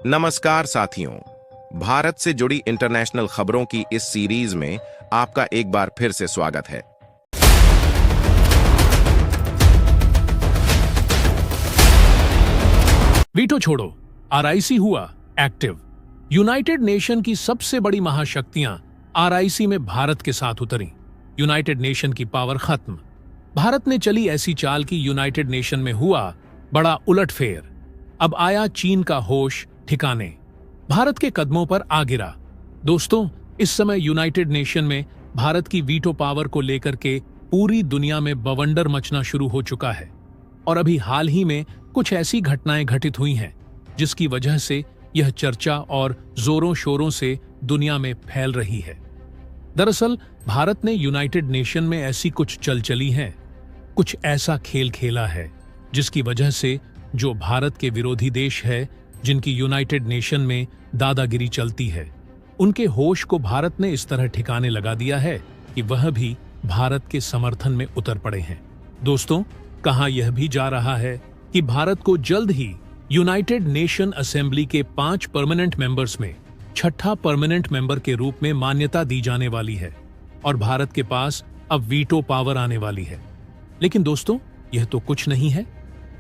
नमस्कार साथियों, भारत से जुड़ी इंटरनेशनल खबरों की इस सीरीज में आपका एक बार फिर से स्वागत है। वीटो छोड़ो, आरआईसी हुआ एक्टिव। यूनाइटेड नेशन की सबसे बड़ी महाशक्तियां आरआईसी में भारत के साथ उतरी। यूनाइटेड नेशन की पावर खत्म। भारत ने चली ऐसी चाल की यूनाइटेड नेशन में हुआ बड़ा उलटफेर। अब आया चीन का होश ठिकाने, भारत के कदमों पर आ गिरा। दोस्तों, इस समय यूनाइटेड नेशन में भारत की वीटो पावर को लेकर के पूरी दुनिया में बवंडर मचना शुरू हो चुका है। और अभी हाल ही में कुछ ऐसी घटनाएं घटित हुई हैं जिसकी वजह से यह चर्चा और जोरों शोरों से दुनिया में फैल रही है। दरअसल भारत ने यूनाइटेड नेशन में ऐसी कुछ चली हैं, कुछ ऐसा खेल खेला है जिसकी वजह से जो भारत के विरोधी देश है, जिनकी यूनाइटेड नेशन में दादागिरी चलती है, उनके होश को भारत ने इस तरह ठिकाने लगा दिया है कि वह भी भारत के समर्थन में उतर पड़े हैं। दोस्तों, कहा यह भी जा रहा है कि भारत को जल्द ही यूनाइटेड नेशन असेंबली के 5 परमानेंट मेंबर्स में छठा परमानेंट मेंबर के रूप में मान्यता दी जाने वाली है और भारत के पास अब वीटो पावर आने वाली है। लेकिन दोस्तों, यह तो कुछ नहीं है।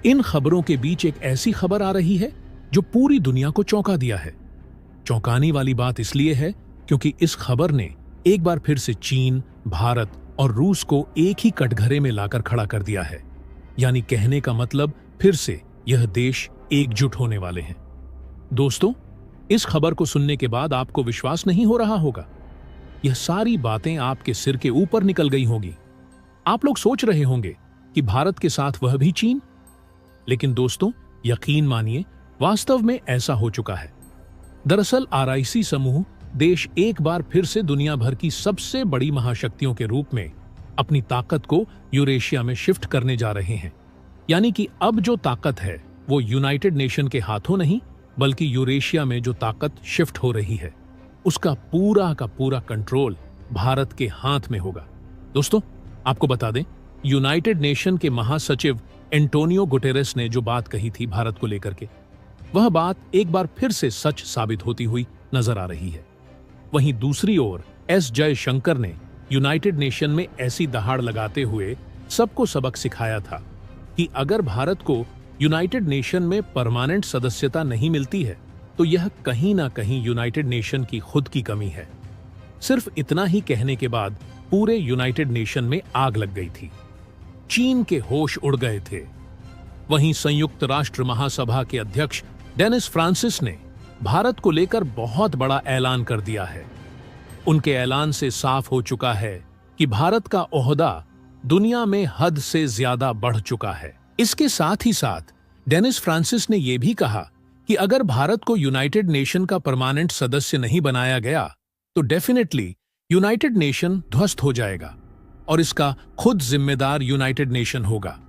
इन खबरों के बीच एक ऐसी खबर आ रही है जो पूरी दुनिया को चौंका दिया है। चौंकाने वाली बात इसलिए है क्योंकि इस खबर ने एक बार फिर से चीन, भारत और रूस को एक ही कटघरे में लाकर खड़ा कर दिया है। यानी कहने का मतलब, फिर से यह देश एकजुट होने वाले हैं। दोस्तों, इस खबर को सुनने के बाद आपको विश्वास नहीं हो रहा होगा। यह सारी बातें आपके सिर के ऊपर निकल गई होंगी। आप लोग सोच रहे होंगे कि भारत के साथ वह भी चीन। लेकिन दोस्तों, यकीन मानिए, वास्तव में ऐसा हो चुका है। दरअसल आरआईसी समूह देश एक बार फिर से दुनिया भर की सबसे बड़ी महाशक्तियों के रूप में अपनी ताकत को यूरेशिया में शिफ्ट करने जा रहे हैं। यानी कि अब जो ताकत है वो यूनाइटेड नेशन के हाथों नहीं, बल्कि यूरेशिया में जो ताकत शिफ्ट हो रही है उसका पूरा का पूरा कंट्रोल भारत के हाथ में होगा। दोस्तों, आपको बता दें, यूनाइटेड नेशन के महासचिव एंटोनियो गुटेरेस ने जो बात कही थी भारत को लेकर के, वह बात एक बार फिर से सच साबित होती हुई नजर आ रही है। वहीं दूसरी ओर एस जयशंकर ने यूनाइटेड नेशन में ऐसी दहाड़ लगाते हुए सबको सबक सिखाया था कि अगर भारत को यूनाइटेड नेशन में परमानेंट सदस्यता नहीं मिलती है तो यह कहीं ना कहीं यूनाइटेड नेशन की खुद की कमी है। सिर्फ इतना ही कहने के बाद पूरे यूनाइटेड नेशन में आग लग गई थी। चीन के होश उड़ गए थे। वहीं संयुक्त राष्ट्र महासभा के अध्यक्ष डेनिस फ्रांसिस ने भारत को लेकर बहुत बड़ा ऐलान कर दिया है। उनके ऐलान से साफ हो चुका है कि भारत का ओहदा दुनिया में हद से ज्यादा बढ़ चुका है। इसके साथ ही साथ डेनिस फ्रांसिस ने यह भी कहा कि अगर भारत को यूनाइटेड नेशन का परमानेंट सदस्य नहीं बनाया गया तो डेफिनेटली यूनाइटेड नेशन ध्वस्त हो जाएगा और इसका खुद जिम्मेदार यूनाइटेड नेशन होगा।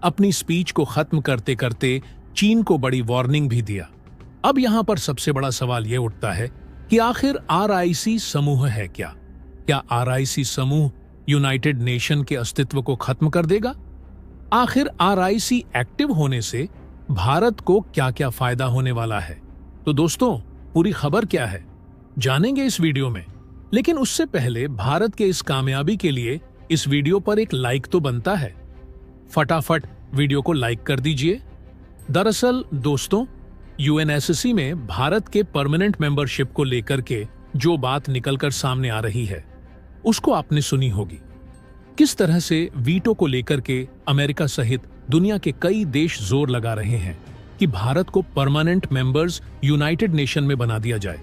अपनी स्पीच को खत्म करते करते चीन को बड़ी वार्निंग भी दिया। अब यहां पर सबसे बड़ा सवाल यह उठता है कि आखिर आरआईसी समूह है क्या? क्या आरआईसी समूह यूनाइटेड नेशन के अस्तित्व को खत्म कर देगा? आखिर आरआईसी एक्टिव होने से भारत को क्या क्या फायदा होने वाला है? तो दोस्तों, पूरी खबर क्या है जानेंगे इस वीडियो में। लेकिन उससे पहले भारत के इस कामयाबी के लिए इस वीडियो पर एक लाइक तो बनता है। फटाफट वीडियो को लाइक कर दीजिए। दरअसल दोस्तों, यूएनएससी में भारत के परमानेंट मेंबरशिप को लेकर के जो बात निकलकर सामने आ रही है उसको आपने सुनी होगी। किस तरह से वीटो को लेकर के अमेरिका सहित दुनिया के कई देश जोर लगा रहे हैं कि भारत को परमानेंट मेंबर्स यूनाइटेड नेशन में बना दिया जाए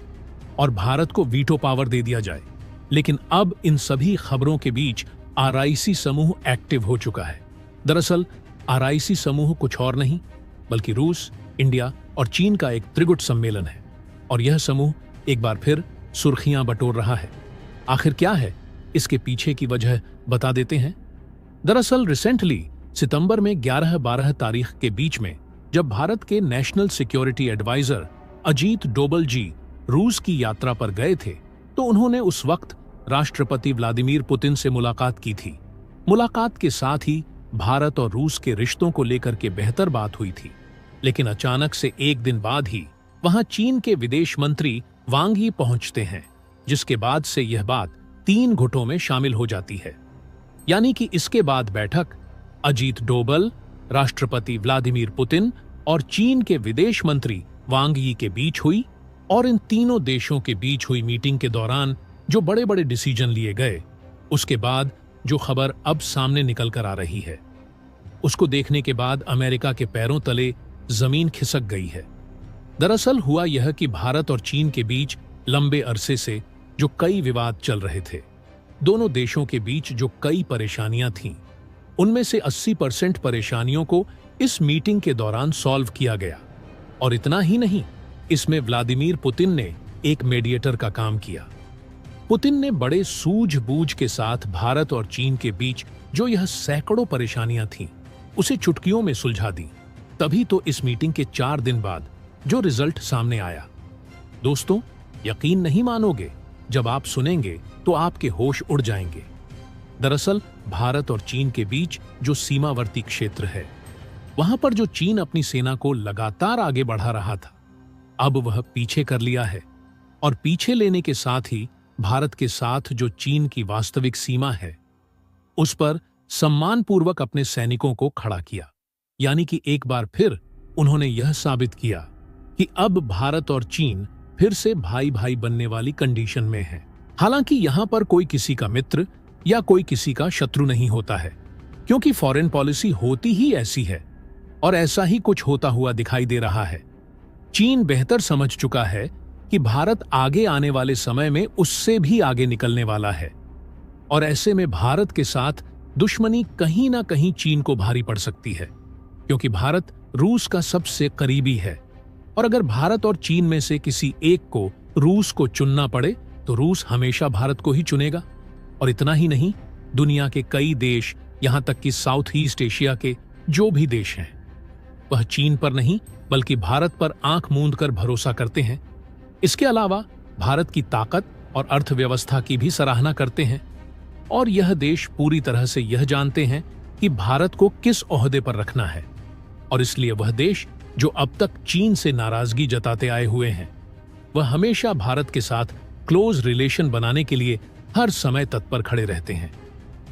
और भारत को वीटो पावर दे दिया जाए। लेकिन अब इन सभी खबरों के बीच आरआईसी समूह एक्टिव हो चुका है। दरअसल आरआईसी समूह कुछ और नहीं बल्कि रूस, इंडिया और चीन का एक त्रिगुट सम्मेलन है और यह समूह एक बार फिर सुर्खियां बटोर रहा है। आखिर क्या है इसके पीछे की वजह बता देते हैं। दरअसल रिसेंटली सितंबर में 11-12 तारीख के बीच में जब भारत के national security adviser Ajit Doval ji रूस की यात्रा पर गए थे तो उन्होंने उस वक्त राष्ट्रपति व्लादिमीर पुतिन से मुलाकात की थी। मुलाकात के साथ ही भारत और रूस के रिश्तों को लेकर के बेहतर बात हुई थी। लेकिन अचानक से एक दिन बाद ही वहां चीन के विदेश मंत्री वांग यी पहुंचते हैं, जिसके बाद से यह बात 3 गुटों में शामिल हो जाती है। यानी कि इसके बाद बैठक अजीत डोभाल, राष्ट्रपति व्लादिमीर पुतिन और चीन के विदेश मंत्री वांग यी के बीच हुई। और इन तीनों देशों के बीच हुई मीटिंग के दौरान जो बड़े बड़े डिसीजन लिए गए, उसके बाद जो खबर अब सामने निकल कर आ रही है, उसको देखने के बाद अमेरिका के पैरों तले जमीन खिसक गई है। दरअसल हुआ यह कि भारत और चीन के बीच लंबे अरसे से जो कई विवाद चल रहे थे, दोनों देशों के बीच जो कई परेशानियां थीं, उनमें से 80% परेशानियों को इस मीटिंग के दौरान सॉल्व किया गया। और इतना ही नहीं, इसमें व्लादिमीर पुतिन ने एक मीडिएटर का काम किया। पुतिन ने बड़े सूझबूझ के साथ भारत और चीन के बीच जो यह सैकड़ों परेशानियां थीं, उसे चुटकियों में सुलझा दी। तभी तो इस मीटिंग के 4 दिन बाद जो रिजल्ट सामने आया, दोस्तों यकीन नहीं मानोगे, जब आप सुनेंगे तो आपके होश उड़ जाएंगे। दरअसल भारत और चीन के बीच जो सीमावर्ती क्षेत्र है, वहां पर जो चीन अपनी सेना को लगातार आगे बढ़ा रहा था, अब वह पीछे कर लिया है। और पीछे लेने के साथ ही भारत के साथ जो चीन की वास्तविक सीमा है, उस पर सम्मानपूर्वक अपने सैनिकों को खड़ा किया। यानी कि एक बार फिर उन्होंने यह साबित किया कि अब भारत और चीन फिर से भाई भाई बनने वाली कंडीशन में है। हालांकि यहां पर कोई किसी का मित्र या कोई किसी का शत्रु नहीं होता है, क्योंकि फॉरेन पॉलिसी होती ही ऐसी है और ऐसा ही कुछ होता हुआ दिखाई दे रहा है। चीन बेहतर समझ चुका है कि भारत आगे आने वाले समय में उससे भी आगे निकलने वाला है, और ऐसे में भारत के साथ दुश्मनी कहीं ना कहीं चीन को भारी पड़ सकती है, क्योंकि भारत रूस का सबसे करीबी है। और अगर भारत और चीन में से किसी एक को रूस को चुनना पड़े तो रूस हमेशा भारत को ही चुनेगा। और इतना ही नहीं, दुनिया के कई देश, यहां तक कि साउथ ईस्ट एशिया के जो भी देश हैं, वह चीन पर नहीं बल्कि भारत पर आंख मूंद कर भरोसा करते हैं। इसके अलावा भारत की ताकत और अर्थव्यवस्था की भी सराहना करते हैं, और यह देश पूरी तरह से यह जानते हैं कि भारत को किस ओहदे पर रखना है। और इसलिए वह देश जो अब तक चीन से नाराजगी जताते आए हुए हैं, वह हमेशा भारत के साथ क्लोज रिलेशन बनाने के लिए हर समय तत्पर खड़े रहते हैं।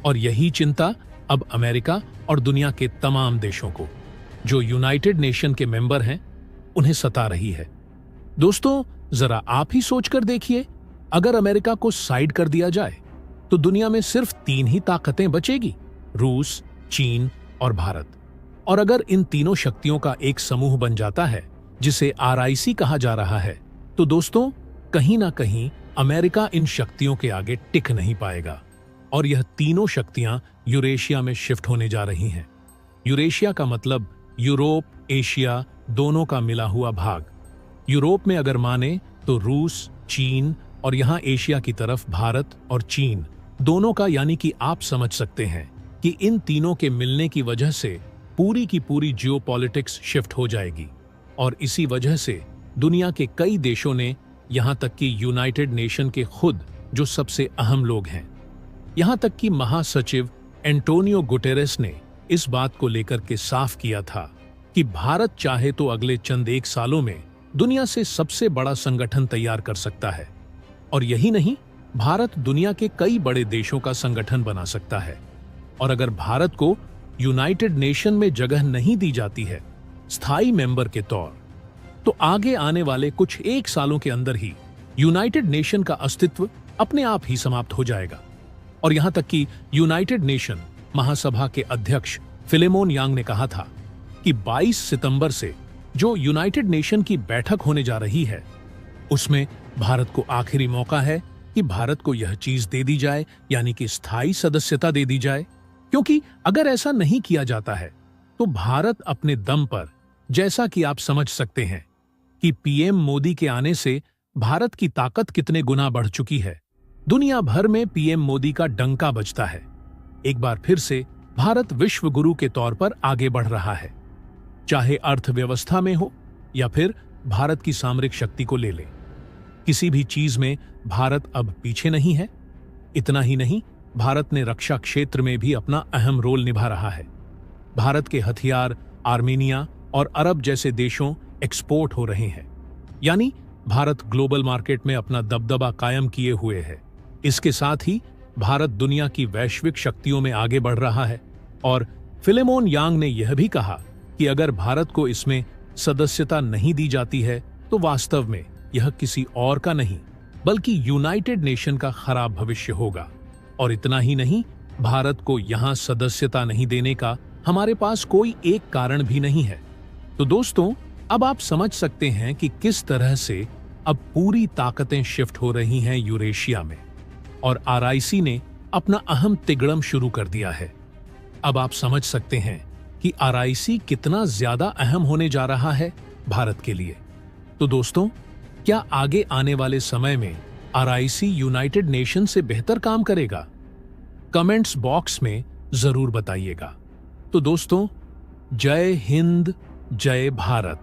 और यही चिंता अब अमेरिका और दुनिया के तमाम देशों को, जो यूनाइटेड नेशन के मेंबर हैं, उन्हें सता रही है। दोस्तों जरा आप ही सोचकर देखिए, अगर अमेरिका को साइड कर दिया जाए तो दुनिया में सिर्फ 3 ही ताकतें बचेगी, रूस, चीन और भारत। और अगर इन तीनों शक्तियों का एक समूह बन जाता है, जिसे RIC कहा जा रहा है, तो दोस्तों कहीं ना कहीं अमेरिका इन शक्तियों के आगे टिक नहीं पाएगा। और यह तीनों शक्तियां यूरेशिया में शिफ्ट होने जा रही हैं। यूरेशिया का मतलब यूरोप, एशिया दोनों का मिला हुआ भाग। यूरोप में अगर माने तो रूस, चीन, और यहां एशिया की तरफ भारत और चीन दोनों का। यानी कि आप समझ सकते हैं कि इन तीनों के मिलने की वजह से पूरी की पूरी जियोपॉलिटिक्स शिफ्ट हो जाएगी। और इसी वजह से दुनिया के कई देशों ने, यहां तक कि यूनाइटेड नेशन के खुद जो सबसे अहम लोग हैं, यहां तक कि महासचिव एंटोनियो गुटेरेस ने इस बात को लेकर के साफ किया था कि भारत चाहे तो अगले चंद 1 सालों में दुनिया से सबसे बड़ा संगठन तैयार कर सकता है। और यही नहीं, भारत दुनिया के कई बड़े देशों का संगठन बना सकता है। और अगर भारत को यूनाइटेड नेशन में जगह नहीं दी जाती है स्थायी मेंबर के तौर, तो आगे आने वाले कुछ 1 सालों के अंदर ही यूनाइटेड नेशन का अस्तित्व अपने आप ही समाप्त हो जाएगा। और यहां तक कि यूनाइटेड नेशन महासभा के अध्यक्ष फिलेमोन यांग ने कहा था कि 22 सितंबर से जो यूनाइटेड नेशन की बैठक होने जा रही है, उसमें भारत को आखिरी मौका है कि भारत को यह चीज दे दी जाए, यानी कि स्थायी सदस्यता दे दी जाए। क्योंकि अगर ऐसा नहीं किया जाता है तो भारत अपने दम पर, जैसा कि आप समझ सकते हैं कि PM मोदी के आने से भारत की ताकत कितने गुना बढ़ चुकी है, दुनिया भर में PM मोदी का डंका बजता है। एक बार फिर से भारत विश्व गुरु के तौर पर आगे बढ़ रहा है, चाहे अर्थव्यवस्था में हो या फिर भारत की सामरिक शक्ति को ले ले। किसी भी चीज में भारत अब पीछे नहीं है। इतना ही नहीं, भारत ने रक्षा क्षेत्र में भी अपना अहम रोल निभा रहा है। भारत के हथियार आर्मेनिया और अरब जैसे देशों एक्सपोर्ट हो रहे हैं। यानी भारत ग्लोबल मार्केट में अपना दबदबा कायम किए हुए है। इसके साथ ही भारत दुनिया की वैश्विक शक्तियों में आगे बढ़ रहा है और फिलेमोन यांग ने यह भी कहा कि अगर भारत को इसमें सदस्यता नहीं दी जाती है तो वास्तव में यह किसी और का नहीं बल्कि यूनाइटेड नेशन का खराब भविष्य होगा। और इतना ही नहीं, भारत को यहां सदस्यता नहीं देने का हमारे पास कोई एक कारण भी नहीं है। तो दोस्तों, अब आप समझ सकते हैं कि किस तरह से अब पूरी ताकतें शिफ्ट हो रही हैं यूरेशिया में और आरआईसी ने अपना अहम तिगड़म शुरू कर दिया है। अब आप समझ सकते हैं कि आरआईसी कितना ज्यादा अहम होने जा रहा है भारत के लिए। तो दोस्तों, क्या आगे आने वाले समय में आरआईसी यूनाइटेड नेशन से बेहतर काम करेगा? कमेंट्स बॉक्स में जरूर बताइएगा। तो दोस्तों, जय हिंद, जय भारत।